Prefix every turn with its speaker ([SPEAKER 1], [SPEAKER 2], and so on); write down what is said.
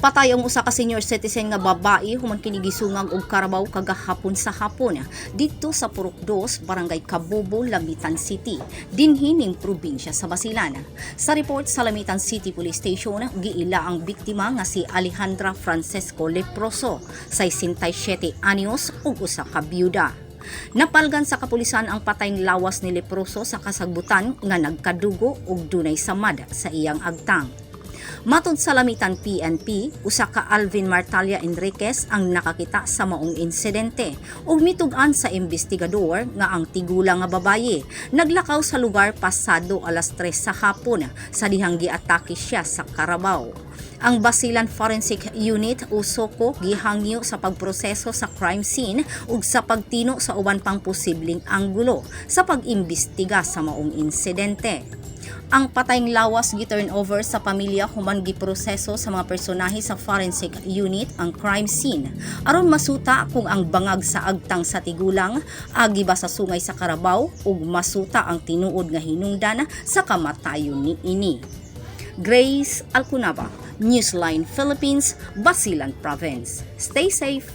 [SPEAKER 1] Patay ang usa ka senior citizen nga babae human kini gisungag og karabaw kagahapon sa hapon didto sa Purok 2, Barangay Kabubo, Lamitan City, dinhi ning probinsya sa Basilan. Sa report sa Lamitan City Police Station, giila ang biktima nga si Alejandra Francesco Leproso, 67 anyos ug usa ka byuda. Napalgan sa kapulisan ang patayng lawas ni Leproso sa kasagbutan nga nagkadugo ug dunay samad sa iyang agtang. Matod sa Lamitan PNP, usa ka Alvin Martalia Enriquez ang nakakita sa maong insidente ug mitug-an sa investigador nga ang tigulang nga babaye naglakaw sa lugar pasado alas 3 sa hapon sa dihang giatake siya sa karabaw. Ang Basilan Forensic Unit o SOCO gihangyo sa pagproseso sa crime scene ug sa pagtino sa uban pang posibleng anggulo sa pag-imbestiga sa maong insidente. Ang patayng lawas gi-turn over sa pamilya human giproseso sa mga personahe sa forensic unit ang crime scene aron masuta kung ang bangag sa agtang sa tigulang agi ba sa sungay sa karabaw ug masuta ang tinuod nga hinungdan sa kamatayon ni ini. Grace Alcunaba, Newsline Philippines, Basilan Province. Stay safe.